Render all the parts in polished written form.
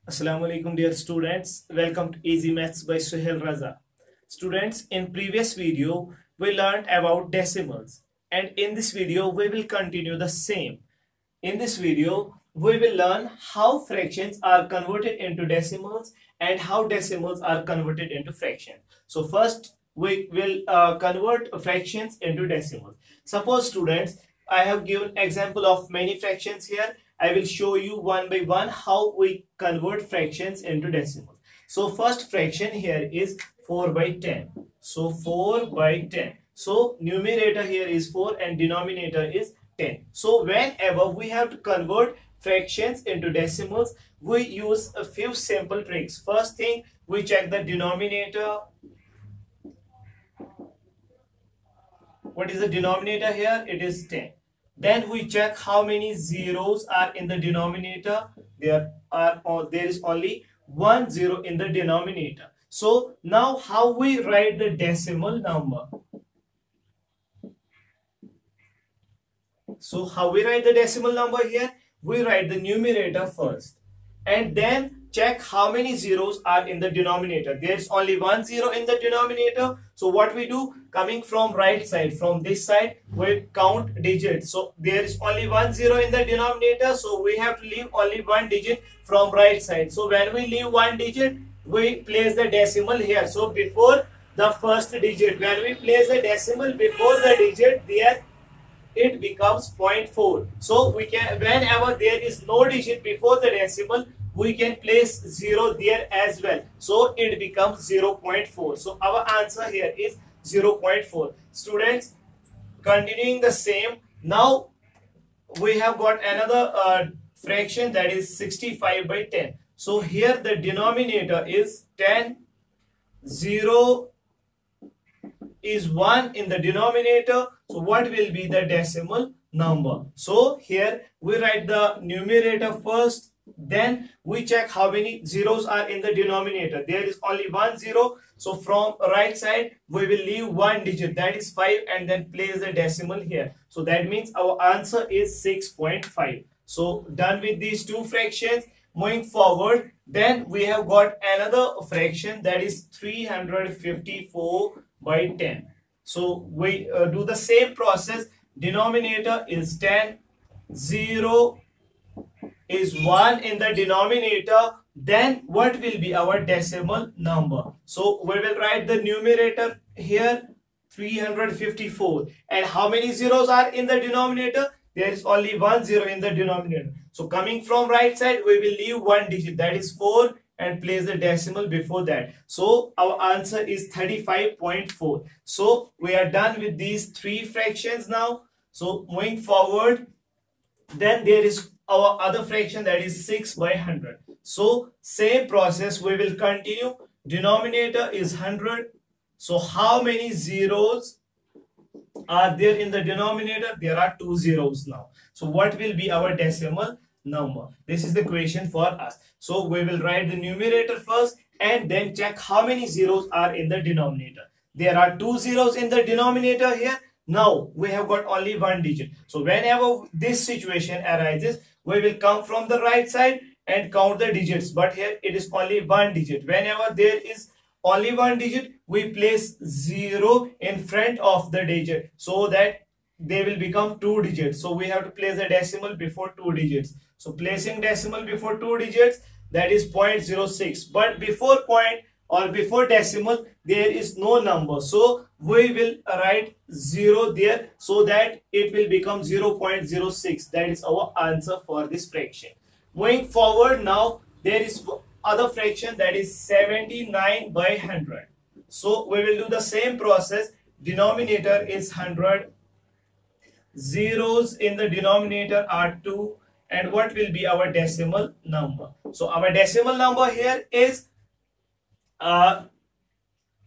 Assalamu alaikum dear students. Welcome to Easy Maths by Suhail Raza. Students, in previous video we learned about decimals, and in this video we will continue the same. In this video we will learn how fractions are converted into decimals and how decimals are converted into fractions. So first we will convert fractions into decimals. Suppose students, I have given example of many fractions here. I will show you one by one how we convert fractions into decimals. So first fraction here is 4 by 10. So 4 by 10. So numerator here is 4 and denominator is 10. So whenever we have to convert fractions into decimals, we use a few simple tricks. First thing, we check the denominator. What is the denominator here? It is 10. Then we check how many zeros are in the denominator. There is only one zero in the denominator. So now how we write the decimal number? So how we write the decimal number here? We write the numerator first and then check how many zeros are in the denominator. There's only one zero in the denominator. So what we do, coming from right side, from this side, we count digits. So there is only one zero in the denominator. So we have to leave only one digit from right side. So when we leave one digit, we place the decimal here. So before the first digit, when we place the decimal before the digit, there it becomes 0.4. So we can, whenever there is no digit before the decimal, we can place 0 there as well. So it becomes 0.4. So our answer here is 0.4. Students, continuing the same, now we have got another fraction, that is 65 by 10. So here the denominator is 10, 0 is 1 in the denominator. So what will be the decimal number? So here we write the numerator first, then we check how many zeros are in the denominator. There is only one zero. So from right side we will leave one digit, that is 5, and then place the decimal here. So that means our answer is 6.5. So done with these two fractions. Moving forward, then we have got another fraction, that is 354 by 10. So we do the same process. Denominator is 10, 0 is 1 in the denominator. Then what will be our decimal number? So we will write the numerator here, 354. And how many zeros are in the denominator? There is only one zero in the denominator. So coming from right side, we will leave one digit, that is 4, and place the decimal before that. So our answer is 35.4. So we are done with these three fractions now. So moving forward, then there is our other fraction, that is 6 by 100. So same process we will continue. Denominator is 100. So how many zeros are there in the denominator? There are two zeros now. So what will be our decimal number? This is the question for us. So we will write the numerator first and then check how many zeros are in the denominator. There are two zeros in the denominator here. Now we have got only one digit. So whenever this situation arises, we will come from the right side and count the digits. But here it is only one digit. Whenever there is only one digit, we place 0 in front of the digit so that they will become two digits. So we have to place the decimal before two digits. So placing decimal before two digits, that is 0.06. But before point or before decimal, there is no number. So we will write 0 there so that it will become 0.06. That is our answer for this fraction. Moving forward, now there is other fraction, that is 79 by 100. So we will do the same process. Denominator is 100. Zeros in the denominator are 2. And what will be our decimal number? So our decimal number here is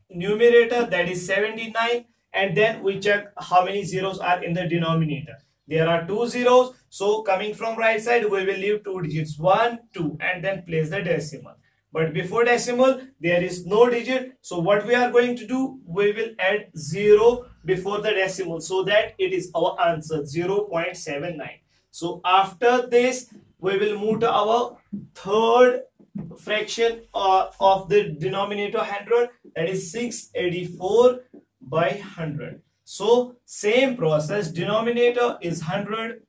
numerator, that is 79, and then we check how many zeros are in the denominator. There are two zeros. So coming from right side, we will leave two digits, 1, 2, and then place the decimal. But before decimal, there is no digit. So what we are going to do, we will add 0 before the decimal so that it is our answer, 0.79. So after this, we will move to our third fraction of the denominator 100, that is 684 by 100. So same process, denominator is 100,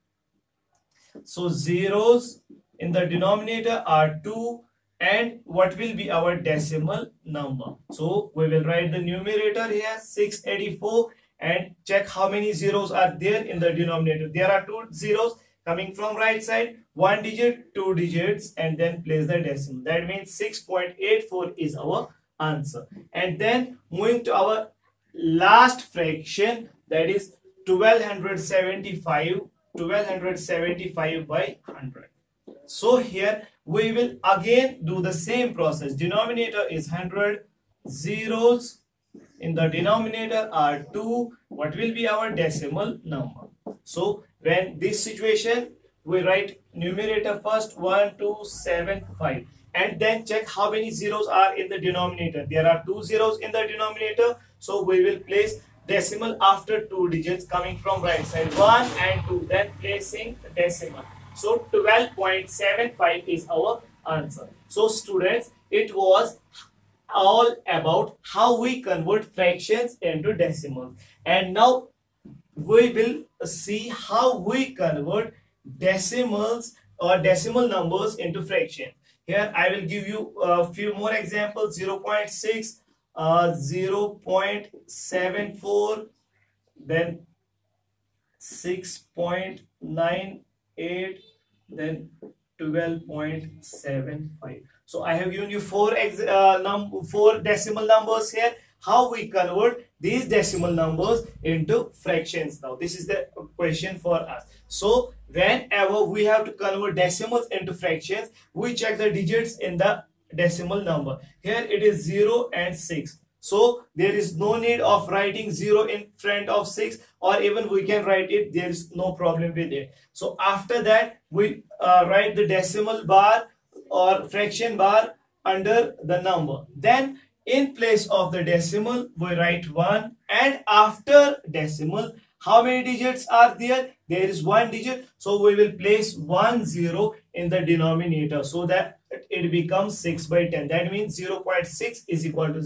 so zeros in the denominator are 2, and what will be our decimal number? So we will write the numerator here 684 and check how many zeros are there in the denominator. There are 2 zeros coming from right side, 1 digit, 2 digits, and then place the decimal. That means 6.84 is our answer. And then moving to our last fraction, that is 1275 by 100. So here we will again do the same process. Denominator is 100, zeros in the denominator are 2. What will be our decimal number? So when this situation, we write numerator first 1275 and then check how many zeros are in the denominator. There are 2 zeros in the denominator, so we will place decimal after 2 digits coming from right side, 1 and 2, then placing decimal. So 12.75 is our answer. So students, it was all about how we convert fractions into decimals, and now we will see how we convert decimals or decimal numbers into fractions. Here I will give you a few more examples. 0.6, 0.74, then 6.98, then 12.75. So I have given you four decimal numbers here. How we convert these decimal numbers into fractions now? This is the question for us. So whenever we have to convert decimals into fractions, we check the digits in the decimal number. Here it is 0 and 6. So there is no need of writing 0 in front of 6, or even we can write it, there is no problem with it. So after that we write the decimal bar or fraction bar under the number. Then in place of the decimal we write 1, and after decimal how many digits are there? There is 1 digit, so we will place 1 0 in the denominator so that it becomes 6 by 10. That means 0.6 is equal to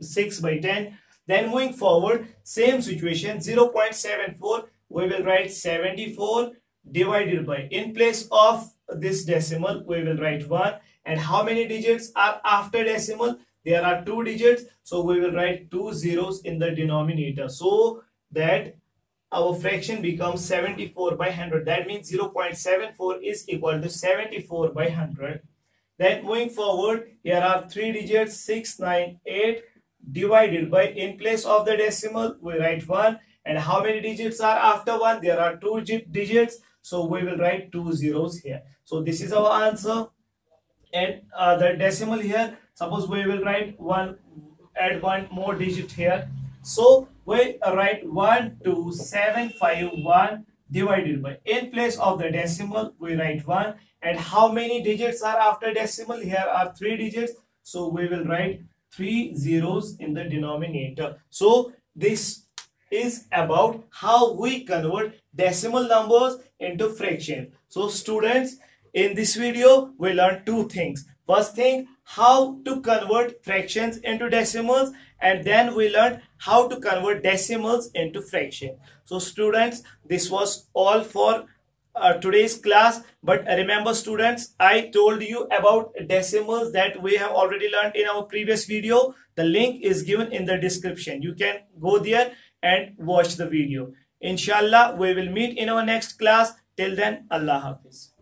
6 by 10. Then moving forward, same situation, 0.74, we will write 74 divided by, in place of this decimal we will write 1, and how many digits are after decimal? There are 2 digits, so we will write 2 zeros in the denominator so that our fraction becomes 74 by 100. That means 0.74 is equal to 74 by 100. Then moving forward, here are 3 digits, 6, 9, 8 divided by, in place of the decimal we write 1, and how many digits are after 1? There are 2 digits, so we will write 2 zeros here. So this is our answer. And the decimal here, suppose we will write 1, add 1 more digit here, so we write 12751 divided by, in place of the decimal we write 1, and how many digits are after decimal? Here are 3 digits, so we will write 3 zeros in the denominator. So this is about how we convert decimal numbers into fraction. So students, in this video we learned 2 things. First thing, how to convert fractions into decimals, and then we learned how to convert decimals into fraction. So students, this was all for today's class. But remember students, I told you about decimals that we have already learned in our previous video. The link is given in the description. You can go there and watch the video. Inshallah, we will meet in our next class. Till then, Allah Hafiz.